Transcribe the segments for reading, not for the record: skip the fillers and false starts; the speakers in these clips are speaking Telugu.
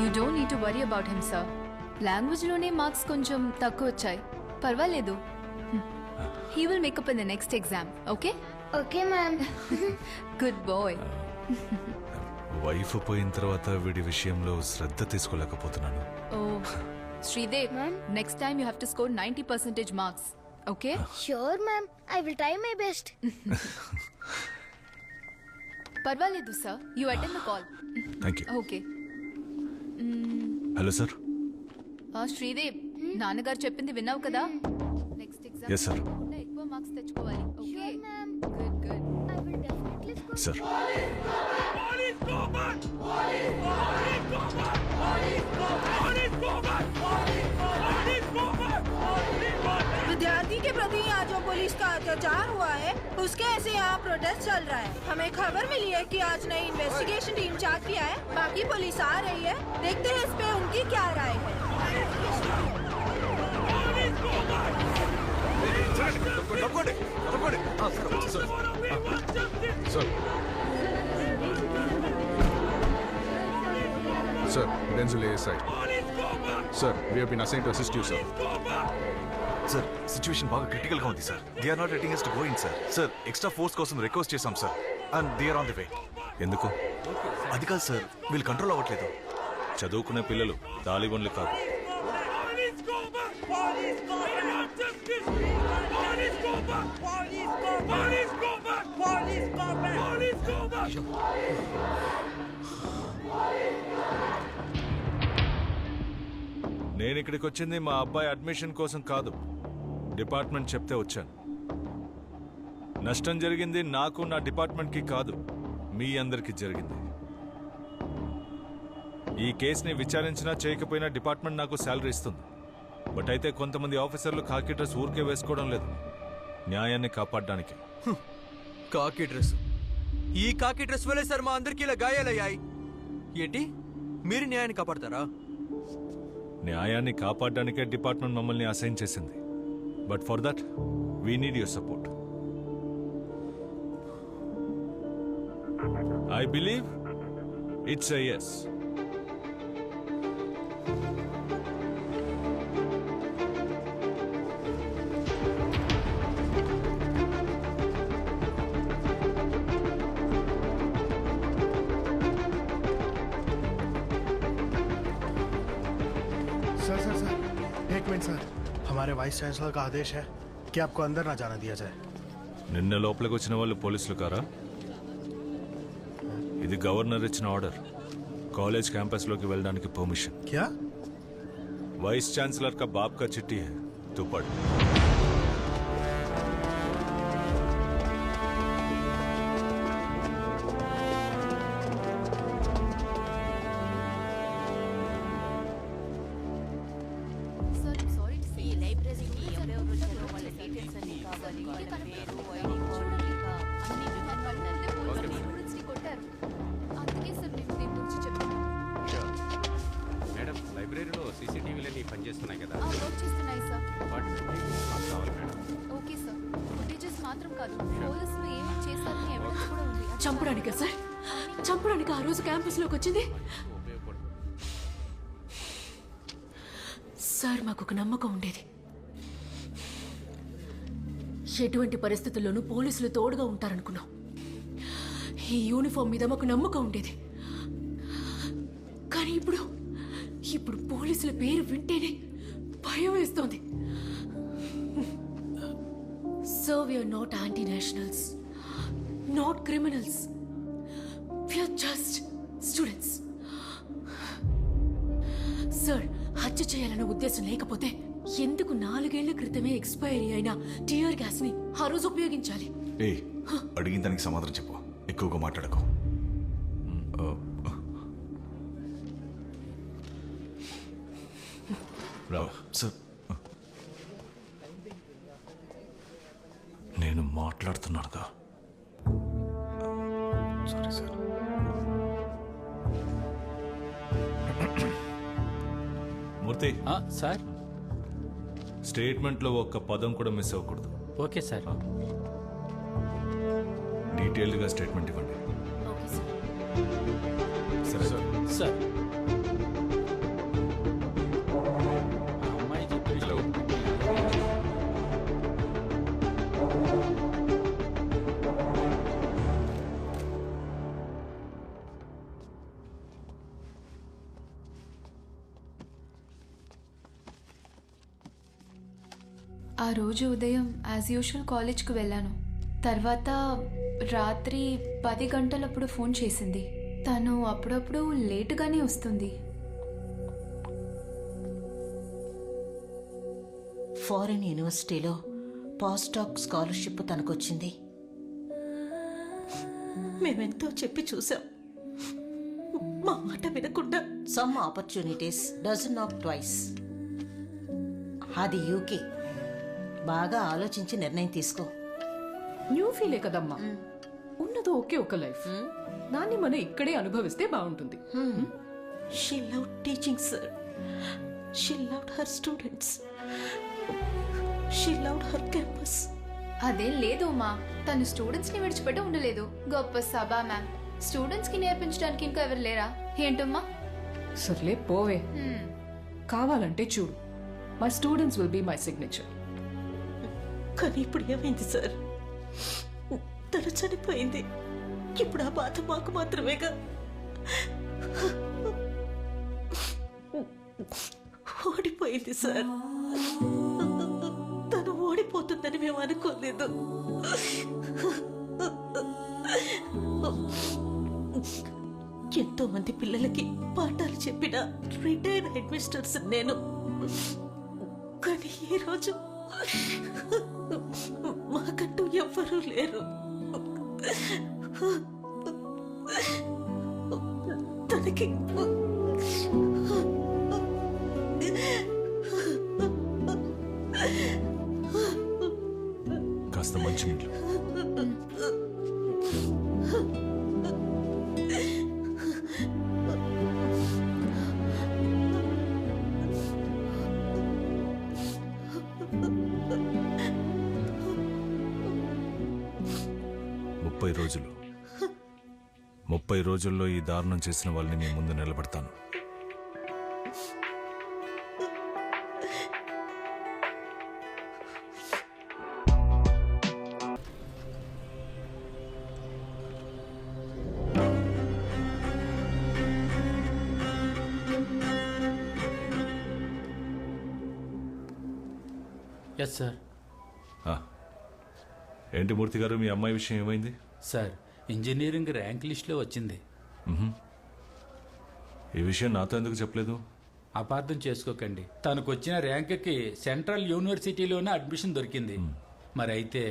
You don't need to worry about him, sir. Language లోనే మార్క్స్ కొంచెం తక్కువ వచ్చాయి. పర్వాలేదు. He will make up in the next exam, okay? Okay, ma'am. Good boy. Wife పోయిన తర్వాత వీడి విషయంలో శ్రద్ధ తీసుకోలేకపోతున్నాను. Oh, Sridev, next time you have to score 90% marks, okay? Sure, ma'am. I will try my best. పర్వాలేదు, sir. You attend the call. Thank you. Okay. Hello sir. Sridev, నాన్నగారు చెప్పింది విన్నావు కదా? Next exam Yes, sir. ఎక్కువ మార్క్స్ తెచ్చుకోవాలి. Okay? Sure, ma'am. Good good. I will definitely score. Sir विद्यार्थी के प्रति यहाँ जो पुलिस का अत्याचार हुआ है उसके ऐसे यहाँ प्रोटेस्ट चल रहा है। हमें खबर मिली है कि आज नई इन्वेस्टिगेशन टीम चार्ज किया है। बाकी पुलिस आ रही है, देखते हैं इस पे उनकी क्या राय है। Sir, Denzil ASI. Sir, we have been assigned to assist you, sir. Sir situation బాగా క్రిటికల్ గా ఉంది sir. They are not letting us to go in sir. Sir extra force కోసం రిక్వెస్ట్ చేశాం sir. And they are on the way. ఎందుకు? అది కాదు సార్, వీళ్ళు కంట్రోల్ అవ్వట్లేదు. చదువుకునే పిల్లలు తాలిబన్లు కాదు. నేను ఇక్కడికి వచ్చింది మా అబ్బాయి అడ్మిషన్ కోసం కాదు. డిపార్ట్మెంట్ చెప్తే వచ్చాను. నష్టం జరిగింది నాకు, నా డిపార్ట్మెంట్కి కాదు, మీ అందరికి జరిగింది. ఈ కేసుని విచారించినా చేయకపోయినా డిపార్ట్మెంట్ నాకు శాలరీ ఇస్తుంది. బట్ అయితే కొంతమంది ఆఫీసర్లు కాకి డ్రెస్ ఊరికే వేసుకోవడం లేదు, న్యాయాన్ని కాపాడడానికి. కాకి డ్రెస్, ఈ కాకి డ్రెస్ వల్లే సార్ మా అందరికి ఇలా గాయాలయ్యాయి. ఏంటి మీరు న్యాయాన్ని కాపాడతారా? న్యాయాన్ని కాపాడడానికే డిపార్ట్మెంట్ మమ్మల్ని అసైన్ చేసింది. But for that we need your support. I believe it's a yes. Sir sir sir एक मिनट सर, हमारे वाइस चांसलर का आदेश है कि आपको अंदर ना जाना दिया जाए। నిన్న లోపలికి వచ్చిన వాళ్ళు పోలీసులు కారా? ఇది గవర్నర్ ఇచ్చిన ఆర్డర్. కాలేజ్ క్యాంపస్లోకి వెళ్ళడానికి పర్మిషన్. क्या? वाइस चांसलर का बाप का चिट्ठी है, तो पढ़. మేడం, లైబ్రరీలో సీసీటీవీలన్నీ పనిచేస్తున్నాయి కదా? చేస్తున్నాయి సార్. వాటి మాకు కావాలి మేడం. Okay sir. ఫుటేజెస్ మాత్రం కాదు, పోలీసులు ఏమేమి చేశారని ఎవిడెన్స్ కూడా ఉంది. చంపడానికా సార్? చంపడానికి ఆ రోజు క్యాంపస్లోకి వచ్చింది సార్. మాకు ఒక నమ్మకం ఉండేది, ఎటువంటి పరిస్థితుల్లోనూ పోలీసులు తోడుగా ఉంటారనుకున్నాం. ఈ యూనిఫామ్ మీద మాకు నమ్మకం ఉండేది. కానీ ఇప్పుడు పోలీసుల పేరు వింటేనే భయం వేస్తోంది. So we are not anti nationals, not criminals, we are just students. Sir, హత్య చేయాలన్న ఉద్దేశం లేకపోతే ఎందుకు 4 ఏళ్ల క్రితమే ఎక్స్పైరీ అయిన టియర్ గ్యాస్ ని ఆ రోజు ఉపయోగించాలి? అడిగిన దానికి సమాధానం చెప్పు, ఎక్కువగా మాట్లాడకు. సార్, నేను మాట్లాడుతున్నానుగా. Sorry sir. మూర్తి సార్, స్టేట్మెంట్లో ఒక్క పదం కూడా మిస్ అవ్వకూడదు. Okay sir. డీటెయిల్డ్గా స్టేట్మెంట్ ఇవ్వండి. Okay sir. సరే సార్. సార్ ఆ రోజు ఉదయం యాజ్ యూజువల్ కాలేజ్కి వెళ్ళాను. తర్వాత రాత్రి 10 గంటలప్పుడు ఫోన్ చేసింది. తను అప్పుడప్పుడు లేటుగానే వస్తుంది. ఫారిన్ యూనివర్సిటీలో పోస్ట్ డాక్ స్కాలర్షిప్ తనకొచ్చింది. మేమెంతో చెప్పి చూసాం, మా మాట వినకుండా. Some opportunities doesn't not twice. అది యూకే. బాగా ఆలోచించి నిర్ణయం తీసుకో. న్యూ ఫీలే కదమ్మా, ఉన్నదో ఒకే ఒక లైఫ్, దాన్ని మనం ఇక్కడే అనుభవిస్తే బాగుంటుంది. She love teaching sir. She love her students. She love her campus. అదేం లేదు మా, తను స్టూడెంట్స్ని విడిచిపెట్టి ఉండలేదు. గొప్ప సభ మ్యామ్. స్టూడెంట్స్కి నేర్పించడానికి ఇంకా ఎవరు లేరా ఏంటమ్మా? సర్లే పోవే. కావాలంటే చూడు, my students will be my signature. కానీ ఇప్పుడు ఏమైంది సార్? తను చనిపోయింది. ఇప్పుడు ఆ బాధ మాకు మాత్రమేగా. ఓడిపోయింది సార్. తను ఓడిపోతుందని మేము అనుకోలేదు. ఎంతో మంది పిల్లలకి పాఠాలు చెప్పిన రిటైర్డ్ హెడ్ మిస్టర్స్ నేను. కానీ ఈరోజు మాకంటూ ఎవ్వరూ లేరు. తనకి కాస్త మంచినీళ్ళు. రోజులు 30 రోజుల్లో ఈ దారుణం చేసిన వాళ్ళని మీ ముందు నిలబెడతాను. Yes sir. ఏంటి మూర్తి గారు, మీ అమ్మాయి విషయం ఏమైంది? సార్, ఇంజనీరింగ్ ర్యాంక్ లిస్ట్లో వచ్చింది. ఈ విషయం నాతో ఎందుకు చెప్పలేదు? అపార్థం చేసుకోకండి, తనకు వచ్చిన ర్యాంక్కి సెంట్రల్ యూనివర్సిటీలోనే అడ్మిషన్ దొరికింది. మరి అయితే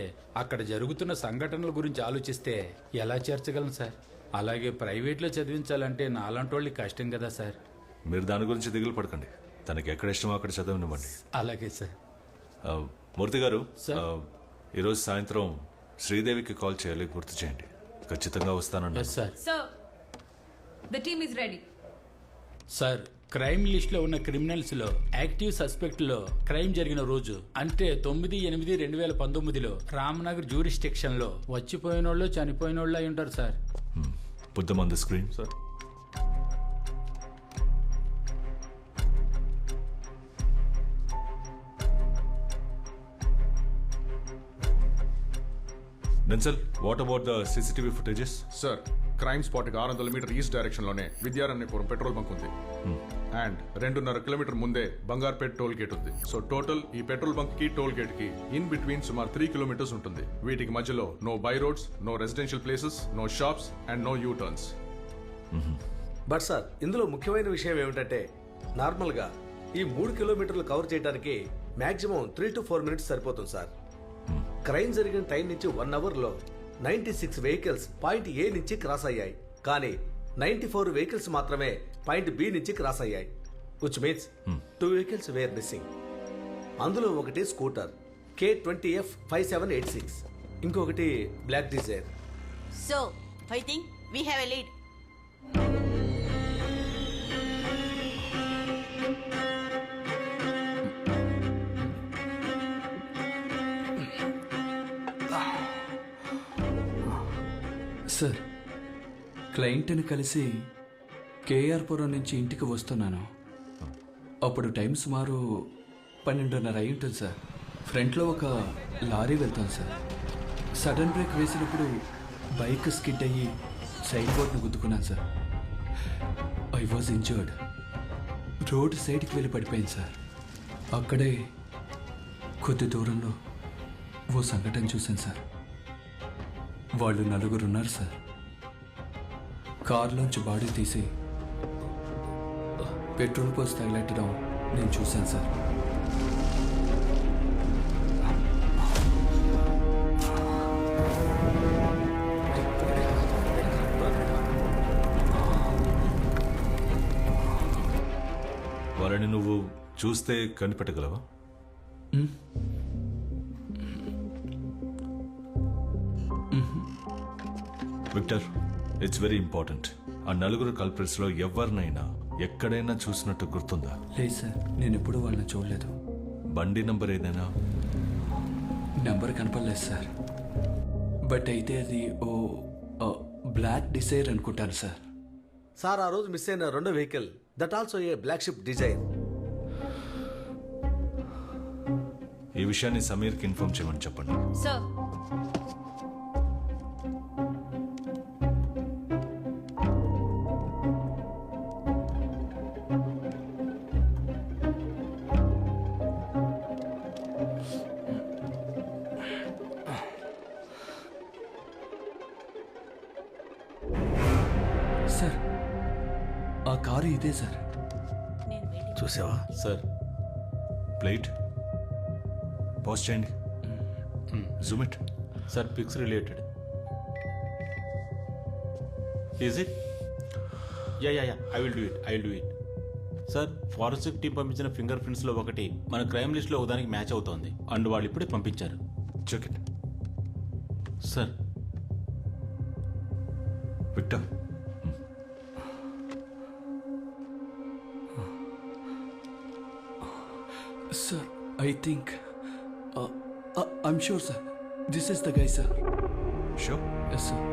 అక్కడ జరుగుతున్న సంఘటనల గురించి ఆలోచిస్తే ఎలా చేర్చగలను సార్? అలాగే ప్రైవేట్లో చదివించాలంటే నాలాంటి వాళ్ళకి కష్టం కదా సార్. మీరు దాని గురించి దిగులు పడకండి, తనకి ఎక్కడ ఇష్టమో అక్కడ చదవనివ్వండి. అలాగే సార్. మూర్తి గారు, ఈరోజు సాయంత్రం శ్రీదేవికి కాల్ చేయాలి, గుర్తు చేయండి. ఖచ్చితంగా వస్తానన్నా. Sir. The team is ready. Sir, crime list లో ఉన్న క్రిమినల్స్ లో యాక్టివ్ సస్పెక్ట్ లో క్రైమ్ జరిగిన రోజు అంటే 9/8/2019లో రామ్నగర్ జ్యూరిస్టిక్షన్ లో వచ్చిపోయిన వాళ్ళు చనిపోయిన వాళ్ళు అయి ఉంటారు sir. Put them on the screen. Sir. Denzel, what about the CCTV footages? Sir, crime spot కి 600 మీటర్ ఈస్ట్ డైరెక్షన్ లోనే విద్యారణ్యపురం పెట్రోల్ బంక్ ఉంది. అండ్ 2.5 కిలోమీటర్ ముందే బంగార్పేట్ టోల్ గేట్ ఉంది. సో టోటల్ ఈ పెట్రోల్ బంక్ కి టోల్ గేట్ కి ఇన్ బిట్వీన్ సుమారు 3 కిలోమీటర్స్ ఉంటుంది. వీటికి మధ్యలో no by roads, no residential places, no shops and no U turns. But sir, ఇందులో ముఖ్యమైన విషయం ఏమిటంటే నార్మల్గా ఈ 3 కిలోమీటర్లు కవర్ చేయడానికి మాక్సిమం 3 to 4 minutes సరిపోతుంది సార్. క్రైమ్ జరిగిన టైం నుంచి 1 అవర్లో 96 వెహికల్స్ పాయింట్ ఏ నుంచి క్రాస్ అయ్యాయి. కానీ 94 వెహికల్స్ మాత్రమే పాయింట్ బి నుంచి క్రాస్ అయ్యాయి. Which means 2 vehicles were missing. అందులో ఒకటి స్కూటర్ K20F 5786, ఇంకొకటి black Dzire. So I think we have a lead. Sir, క్లయింట్ని కలిసి కేఆర్పురం నుంచి ఇంటికి వస్తున్నాను. అప్పుడు టైం సుమారు 12:30 అయి ఉంటుంది సార్. ఫ్రంట్లో ఒక లారీ వెళ్తాను సార్. సడన్ బ్రేక్ వేసినప్పుడు బైక్ స్కిడ్ అయ్యి సైడ్ బోర్డ్ని గుద్దుకున్నాను sir. I was injured. Road సైడ్కి వెళ్ళి పడిపోయింది సార్. అక్కడే కొద్ది దూరంలో ఓ సంఘటన చూశాను సార్. వాళ్ళు 4 ఉన్నారు సార్. కారులోంచి బాడీ తీసి పెట్రోల్ పోసి తగిలెట్టడం నేను చూశాను సార్. వాళ్ళని నువ్వు చూస్తే కనిపెట్టగలవా? Victor, it's very important. ఆ 4 కల్ప్రిట్స్లో ఎవరినైనా ఎక్కడైనా చూసినట్టు గుర్తుందా? లేదు సార్, నేను ఎప్పుడూ వాళ్ళని చూడలేదు. బండి నంబర్ ఏదైనా? నెంబర్ కనపడలేదు సార్. బట్ అయితే అది ఓ బ్లాక్ డిసైర్ అనుకుంటాను సార్. సార్, ఆ రోజు మిస్ అయిన రెండో vehicle that also a black ship Dzire. ఈ విషయాన్ని సమీర్కి ఇన్ఫార్మ్ చేయమని చెప్పండి. సార్ సార్, ఆ కారు ఇదే సార్. చూసావా? సార్, ప్లేట్ పాజ్ చేయండి. Zoom it. Sir, pics related. Is it? Yeah I will do it. Sir, forensic team పంపించిన ఫింగర్ ప్రింట్స్లో ఒకటి మన క్రైమ్ లిస్ట్లో ఒకదానికి మ్యాచ్ అవుతోంది. అండ్ వాళ్ళు ఇప్పుడే పంపించారు. Check it. Sir, Victor, sir, I think I'm sure sir, this is the guy sir. Sure? Yes sir.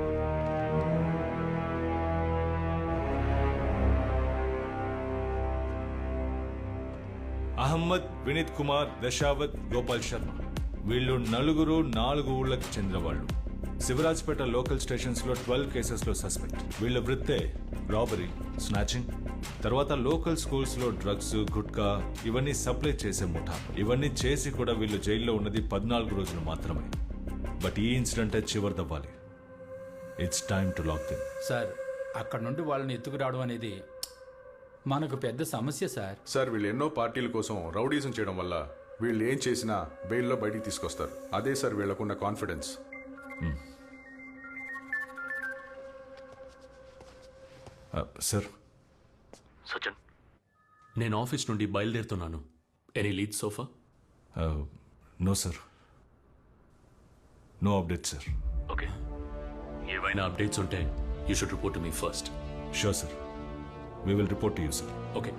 Ahmed, Vineet Kumar, Dasavath, Gopal Sharma. వీళ్ళు 4 ఊళ్ళకి చెందిన వాళ్ళు. శివరాజ్పేట లోకల్ స్టేషన్స్లో 12 కేసెస్లో సస్పెక్ట్. వీళ్ళ వృత్తే రాబరీ, స్నాచింగ్. తర్వాత లోకల్ స్కూల్స్లో డ్రగ్స్, గుట్కా ఇవన్నీ సప్లై చేసే ముఠా. ఇవన్నీ చేసి కూడా వీళ్ళు జైల్లో ఉన్నది 14 రోజులు మాత్రమే. బట్ ఈ ఇన్సిడెంటే చివరిదవ్వాలి. It's time to lock them. Sir, అక్కడ నుండి వాళ్ళని ఎత్తుకురావడం అనేది మనకు పెద్ద సమస్య సార్. సార్, వీళ్ళు ఎన్నో పార్టీల కోసం రౌడీజం చేయడం వల్ల వీళ్ళు ఏం చేసినా బెయిల్లో బయటికి తీసుకొస్తారు. అదే సార్ వీళ్ళకున్న కాన్ఫిడెన్స్. సార్, సచిన్, నేను ఆఫీస్ నుండి బయలుదేరుతున్నాను. Any lead so far? No sir, no update sir. Okay, ఏవైనా అప్డేట్స్ ఉంటే you should report to me first. Sure sir, we will report to you sir. Okay.